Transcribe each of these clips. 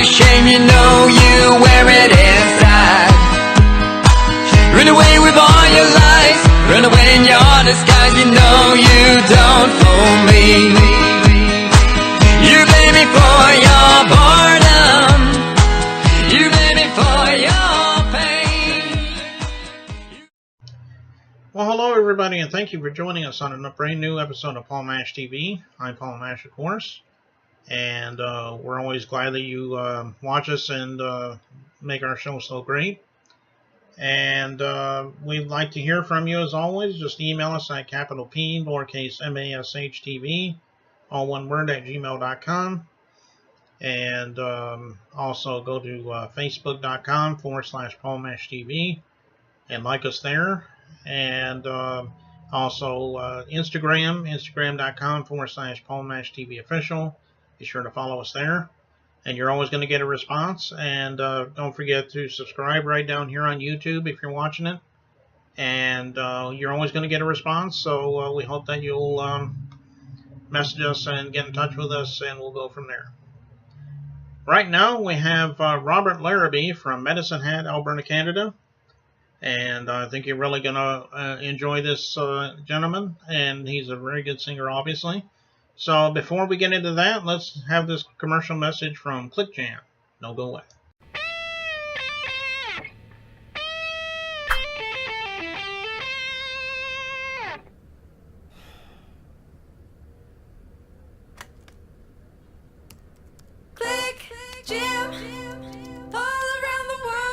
your shame, you know you wear it inside. Run away with all your lies, run away in your disguise, you know you don't fool me. You blame me for your boredom, you blame me for your pain. Well, hello everybody, and thank you for joining us on a brand new episode of Paul Mash TV. I'm Paul Mash, of course, and we're always glad that you watch us and make our show so great. And we'd like to hear from you as always. Just email us at capital P, lowercase MASHTV, all one word, at gmail.com. And also go to facebook.com/Paul Mash TV and like us there. And also instagram.com/Paul Mash TV official. Be sure to follow us there. And you're always going to get a response. And don't forget to subscribe right down here on YouTube if you're watching it. And you're always going to get a response. So we hope that you'll message us and get in touch with us, and we'll go from there. Right now we have Robert Larrabee from Medicine Hat, Alberta, Canada. And I think you're really going to enjoy this gentleman. And he's a very good singer, obviously. So before we get into that, let's have this commercial message from ClickJam. No, go away. ClickJam, all around the world.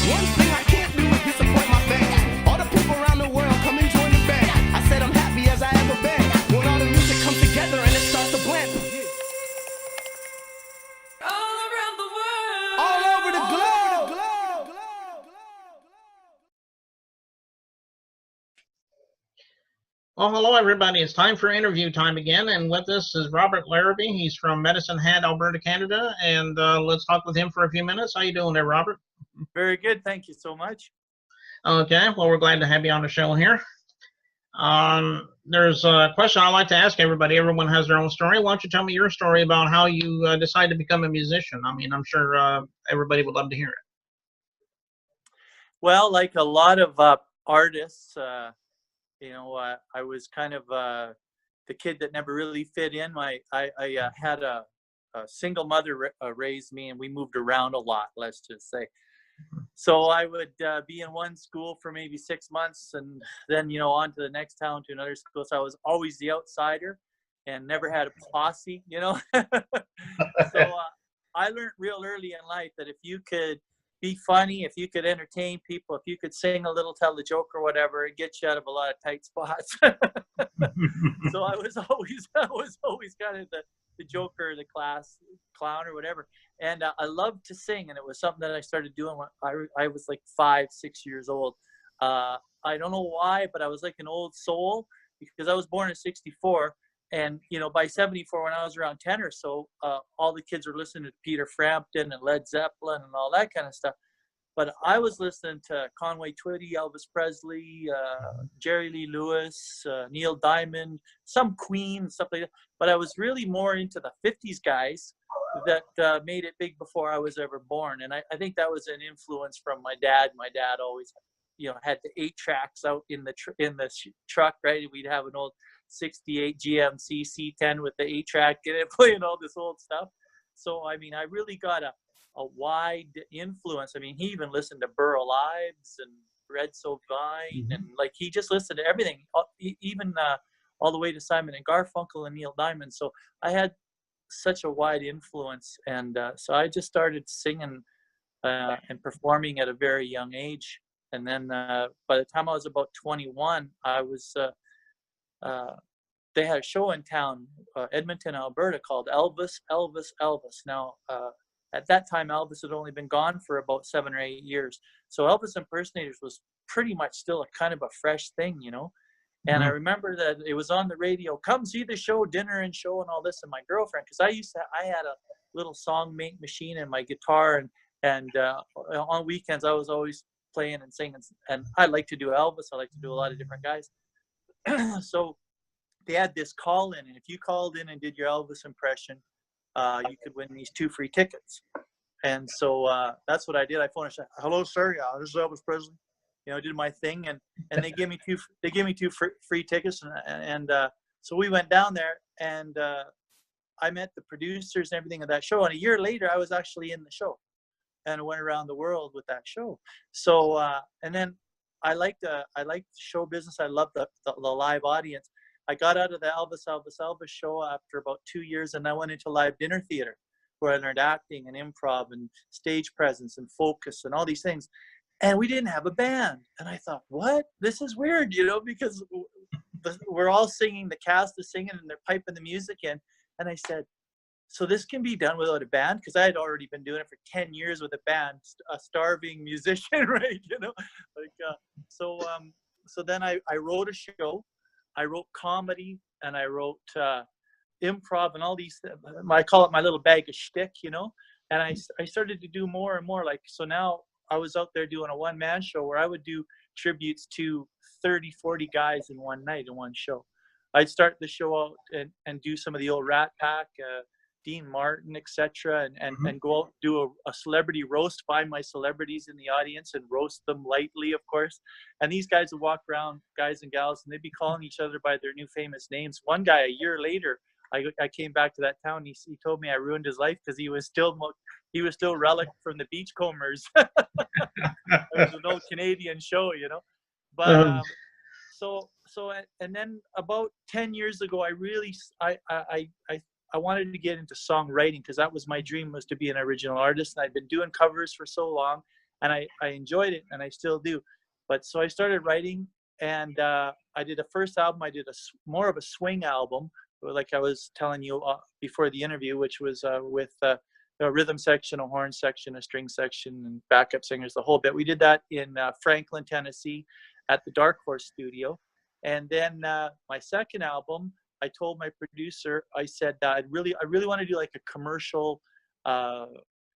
One thing I can't do is disappoint my fans. All the people around the world come and join the band. I said I'm happy as I ever been. When all the music comes together and it starts to blend. All around the world. All over the globe. Well, hello everybody. It's time for interview time again, and with us is Robert Larrabee. He's from Medicine Hat, Alberta, Canada, and let's talk with him for a few minutes. How you doing there, Robert? Very good. Thank you so much. Okay, well, we're glad to have you on the show here. There's a question I like to ask everybody. Everyone has their own story. Why don't you tell me your story about how you decided to become a musician? I mean, I'm sure everybody would love to hear it. Well, like a lot of artists, I was kind of the kid that never really fit in. I had a single mother raised me, and we moved around a lot, let's just say. So I would be in one school for maybe 6 months, and then, on to the next town to another school. So I was always the outsider and never had a posse, So I learned real early in life that if you could be funny, if you could entertain people, if you could sing a little, tell a joke or whatever, it gets you out of a lot of tight spots. So I was always kind of the joker, the class clown or whatever. And I loved to sing, and it was something that I started doing when I was like 5, 6 years old. I don't know why, but I was like an old soul because I was born in '64. And, by '74, when I was around 10 or so, all the kids were listening to Peter Frampton and Led Zeppelin and all that kind of stuff. But I was listening to Conway Twitty, Elvis Presley, Jerry Lee Lewis, Neil Diamond, some Queen, stuff like that. But I was really more into the 50s guys that made it big before I was ever born. And I think that was an influence from my dad. My dad always, had the 8 tracks out in the truck, right? We'd have an old '68 GMC C10 with the 8-track in it, playing all this old stuff. So, I mean, I really got a wide influence. I mean, he even listened to Burl Ives and Red Sovine, and like he just listened to everything, even all the way to Simon and Garfunkel and Neil Diamond. So I had such a wide influence, and so I just started singing and performing at a very young age. And then by the time I was about 21, I was they had a show in town, Edmonton, Alberta, called Elvis. Now, at that time, Elvis had only been gone for about 7 or 8 years. So Elvis impersonators was pretty much still a kind of a fresh thing, And I remember that it was on the radio, come see the show, dinner and show and all this. And my girlfriend, because I had a little song make machine and my guitar. And on weekends, I was always playing and singing. And I like to do Elvis. I like to do a lot of different guys. So they had this call in, and if you called in and did your Elvis impression, you could win these 2 free tickets. And so that's what I did. I phoned and said, "Hello, sir. Yeah, this is Elvis Presley." You know, I did my thing, and they gave me 2. They gave me 2 free tickets, and so we went down there, and I met the producers and everything of that show. And a year later, I was actually in the show, and I went around the world with that show. So and then I liked show business. I loved the live audience. I got out of the Elvis show after about 2 years, and I went into live dinner theater, where I learned acting and improv and stage presence and focus and all these things. And we didn't have a band. And I thought, what? This is weird, you know, because we're all singing, the cast is singing, and they're piping the music in. And I said, so this can be done without a band? Because I had already been doing it for 10 years with a band, a starving musician, right? You know, like, so then I wrote a show. I wrote comedy, and I wrote improv and all these, I call it my little bag of shtick, you know. And I started to do more and more. Like, so now I was out there doing a one-man show where I would do tributes to 30, 40 guys in one night in one show. I'd start the show out and do some of the old Rat Pack, Dean Martin, etc., and go out and do a celebrity roast, find my celebrities in the audience and roast them lightly, of course. And these guys would walk around, guys and gals, and they'd be calling each other by their new famous names. One guy, a year later, I came back to that town. He told me I ruined his life because he was still relic from the Beachcombers. It was an old Canadian show, you know. But so and then about 10 years ago, I wanted to get into songwriting, because that was my dream, was to be an original artist. And I'd been doing covers for so long, and I enjoyed it, and I still do. But so I started writing, and I did a first album. I did more of a swing album, like I was telling you before the interview, which was with a rhythm section, a horn section, a string section, and backup singers, the whole bit. We did that in Franklin, Tennessee, at the Dark Horse Studio. And then my second album, I told my producer, I said that I really want to do like a commercial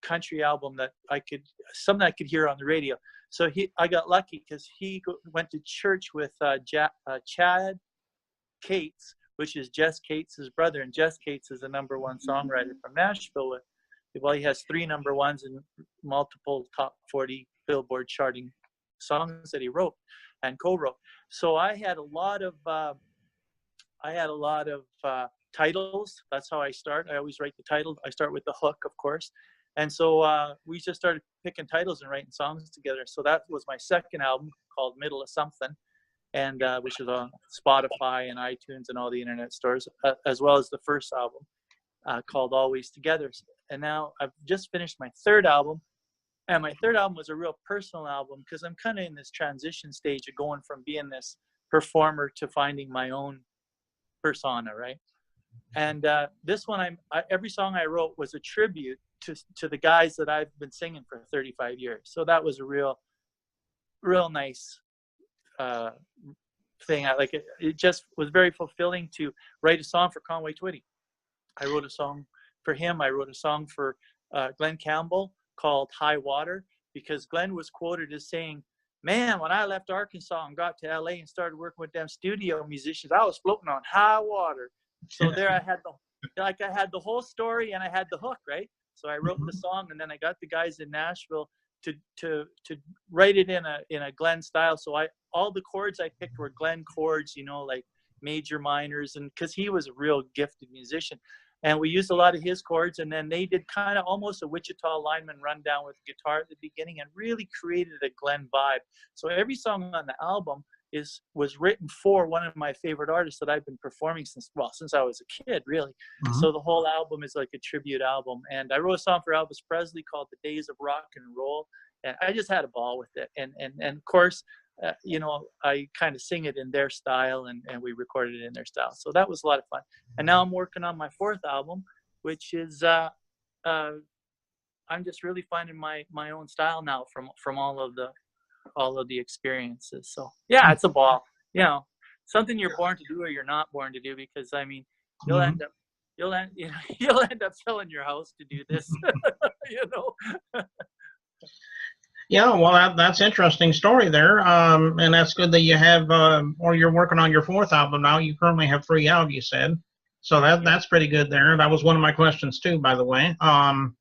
country album that something I could hear on the radio. So I got lucky, because he went to church with Chad Cates, which is Jess Cates' brother, and Jess Cates is a #1 songwriter from Nashville. Well, he has 3 #1s and multiple top 40 Billboard charting songs that he wrote and co-wrote. So I had a lot of titles. That's how I start. I always write the title. I start with the hook, of course. And so we just started picking titles and writing songs together. So that was my second album, called Middle of Something, and which is on Spotify and iTunes and all the internet stores, as well as the first album called Always Together. And now I've just finished my third album. And my third album was a real personal album, because I'm kind of in this transition stage of going from being this performer to finding my own persona, right? And this one, every song I wrote was a tribute to the guys that I've been singing for 35 years. So that was a real nice thing. It just was very fulfilling to write a song for Conway Twitty. I wrote a song for him. I wrote a song for Glenn Campbell called High Water, because Glenn was quoted as saying, "Man, when I left Arkansas and got to LA and started working with them studio musicians, I was floating on high water." So there I had the whole story, and I had the hook, right? So I wrote the song, and then I got the guys in Nashville to write it in a Glenn style. So all the chords I picked were Glenn chords, you know, like major, minors, and because he was a real gifted musician. And we used a lot of his chords, and then they did kind of almost a Wichita lineman rundown with guitar at the beginning, and really created a Glenn vibe. So every song on the album was written for one of my favorite artists that I've been performing since I was a kid, really. So the whole album is like a tribute album. And I wrote a song for Elvis Presley called "The Days of Rock and Roll," and I just had a ball with it. And of course, you know, I kind of sing it in their style, and we recorded it in their style. So that was a lot of fun. And now I'm working on my fourth album, which is I'm just really finding my own style now from all of the experiences. So yeah, it's a ball. You know, something you're born to do or you're not born to do, because I mean, you'll end up selling your house to do this. You know. Yeah, well, that's interesting story there. And that's good that you have, or you're working on your fourth album now. You currently have three out, you said. So Yeah. that's pretty good there. That was one of my questions too, by the way. What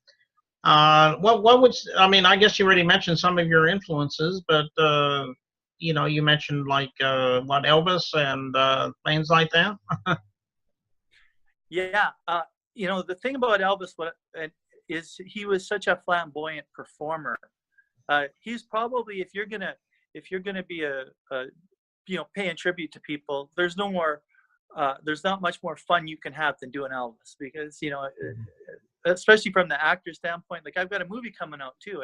would, I mean, I guess you already mentioned some of your influences, but you know, you mentioned like what, Elvis and things like that. Yeah. You know, the thing about Elvis is he was such a flamboyant performer. He's probably, if you're gonna be a you know, paying tribute to people, there's not much more fun you can have than doing Elvis, because, you know, especially from the actor standpoint. Like, I've got a movie coming out too.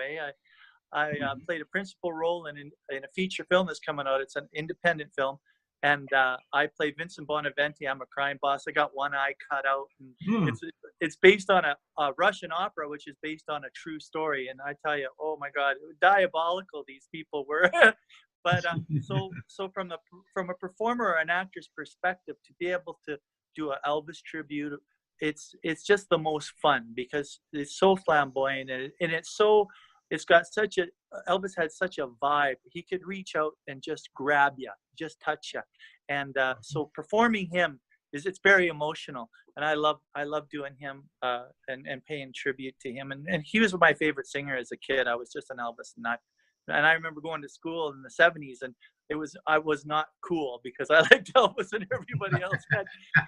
I played a principal role in a feature film that's coming out. It's an independent film, and I play Vincent Bonaventi. I'm a crime boss. I got one eye cut out, and Hmm. it's based on a Russian opera, which is based on a true story. And I tell you, oh my God, diabolical these people were. But so from a performer or an actor's perspective, to be able to do an Elvis tribute, it's just the most fun, because it's so flamboyant, and it's got such a, Elvis had such a vibe. He could reach out and just grab you, just touch you. And so performing him it's very emotional, and I love doing him and paying tribute to him. And he was my favorite singer as a kid. I was just an Elvis nut. And I remember going to school in the 70s, and I was not cool, because I liked Elvis, and everybody else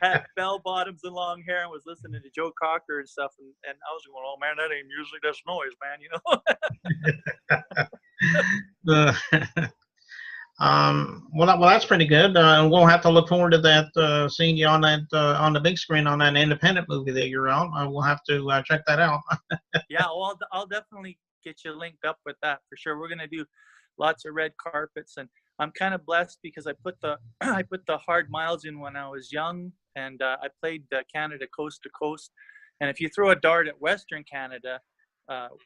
had bell bottoms and long hair and was listening to Joe Cocker and stuff. And I was going, oh man, that ain't music, that's noise, man, you know. Well, that's pretty good. We'll have to look forward to that, seeing you on that on the big screen on that independent movie that you're on. We'll have to check that out. Yeah, well, I'll definitely get you linked up with that for sure. We're gonna do lots of red carpets, and I'm kind of blessed because I put the hard miles in when I was young, and I played Canada coast to coast. And if you throw a dart at Western Canada,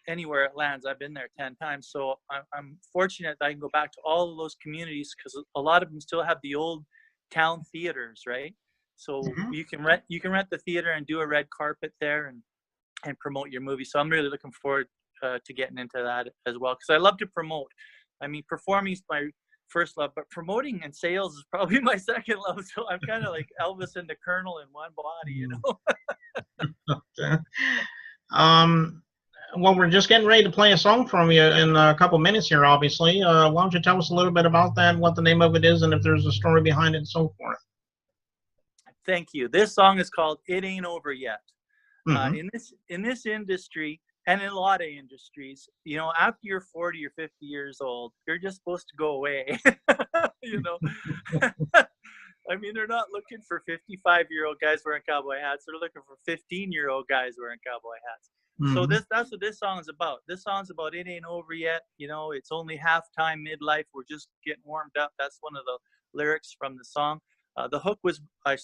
anywhere it lands, I've been there 10 times. So I'm fortunate that I can go back to all of those communities, because a lot of them still have the old town theaters, right? So Mhm. you can rent the theater and do a red carpet there, and promote your movie. So I'm really looking forward to getting into that as well, because I love to promote. I mean, performing is my first love, but promoting and sales is probably my second love. So I'm kind of like Elvis and the Colonel in one body, you know. Okay. Um, well, we're just getting ready to play a song from you in a couple minutes here, obviously. Why don't you tell us a little bit about that, what the name of it is, and if there's a story behind it and so forth? Thank you. This song is called "It Ain't Over Yet." Hmm. In this industry, and in a lot of industries, you know, after you're 40 or 50 years old, you're just supposed to go away. You know. I mean, they're not looking for 55-year-old guys wearing cowboy hats. They're looking for 15-year-old guys wearing cowboy hats. So Hmm. that's what this song is about. This song's about it ain't over yet. You know, it's only halftime, midlife. We're just getting warmed up. That's one of the lyrics from the song. The hook was, I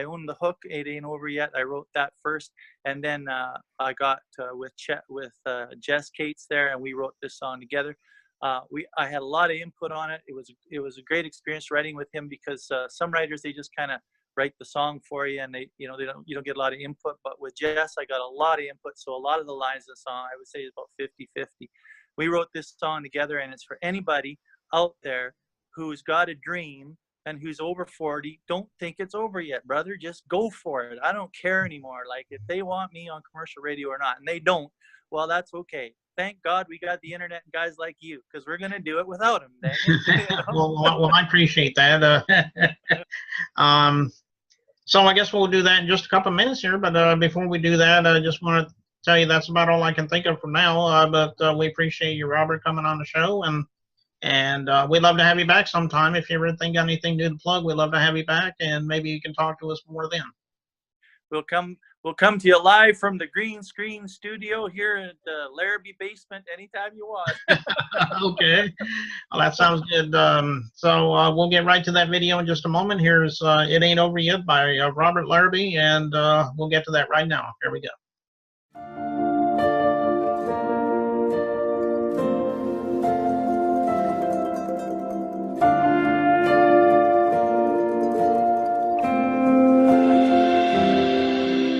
owned the hook. It ain't over yet. I wrote that first, and then I got with Jess Cates there, and we wrote this song together. I had a lot of input on it. It was a great experience writing with him, because some writers, they just kind of write the song for you, and you don't get a lot of input. But with Jess, I got a lot of input. So a lot of the lines of the song, I would say, is about 50-50. We wrote this song together, and it's for anybody out there who's got a dream and who's over 40. Don't think it's over yet, brother. Just go for it. I don't care anymore. Like, if they want me on commercial radio or not, and they don't, well, that's okay. Thank God we got the internet and guys like you, because we're going to do it without them. Dang it. You know? Well, I appreciate that. So I guess we'll do that in just a couple of minutes here. But before we do that, I just want to tell you that's about all I can think of for now. But we appreciate you, Robert, coming on the show, and we'd love to have you back sometime. If you ever think got anything new to plug, we'd love to have you back, and maybe you can talk to us more then. We'll come to you live from the green screen studio here at the Larrabee basement anytime you want. Okay. Well, that sounds good. So we'll get right to that video in just a moment. Here's It Ain't Over Yet by Robert Larrabee, and we'll get to that right now. Here we go.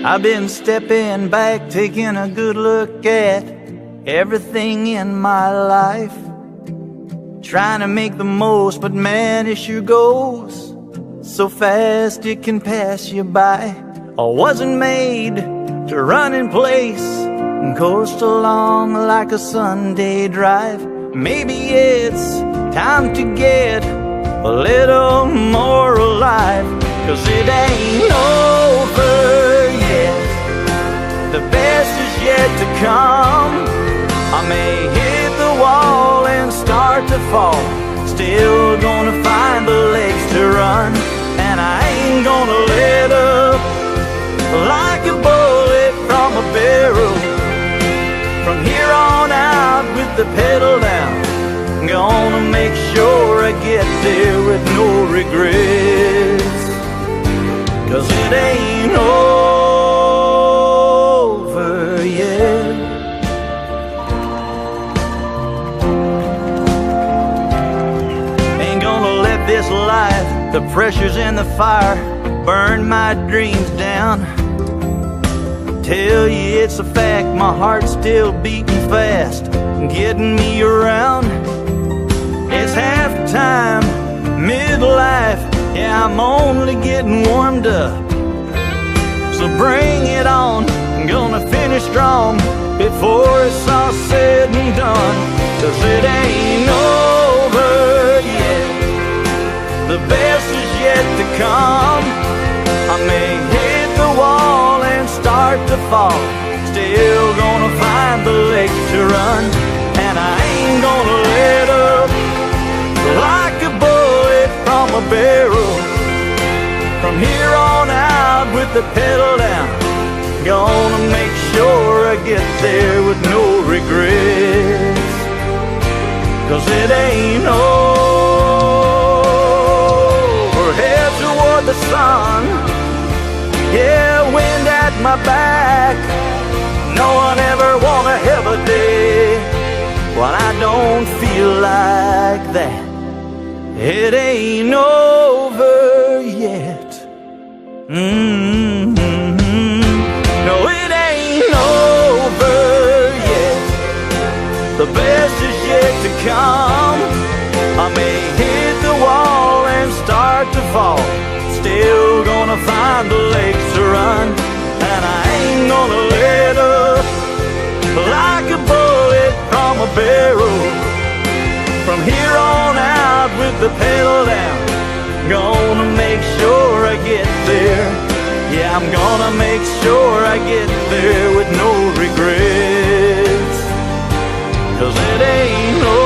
I've been stepping back, taking a good look at everything in my life. Trying to make the most, but man, it sure goes so fast it can pass you by. I wasn't made to run in place and coast along like a Sunday drive. Maybe it's time to get a little more alive, 'cause it ain't over yet. The best is yet to come. I may hit the wall and start to fall, still gonna find the legs to run, and I ain't gonna let up like a bullet from a barrel. From here on out with the pedal down, I'm gonna make sure I get there with no regrets, 'cause it ain't over yet. Ain't gonna let this life, the pressures in the fire, burn my dreams down. Tell you it's a fact, my heart's still beating fast, getting me around. It's half time, midlife, yeah, I'm only getting warmed up. So bring it on, I'm gonna finish strong before it's all said and done, 'cause it ain't over yet. The best is yet to come. I may hit the wall and start to fall, still gonna find the legs to run, and I ain't gonna let up like a bullet from a barrel. From here on out with the pedal down, gonna make sure I get there with no regrets, 'cause it ain't over. Head toward the sun, yeah, wind at my back. No one ever wanna have a day when I don't feel like that. It ain't over yet. No, it ain't over yet. The best is yet to come. I may hit the wall and start to fall, still gonna find the legs to run, and I ain't gonna let up like a bullet from a barrel. From here on out with the pedal down, gonna make sure I get there. Yeah, I'm gonna make sure I get there with no regrets, 'cause it ain't no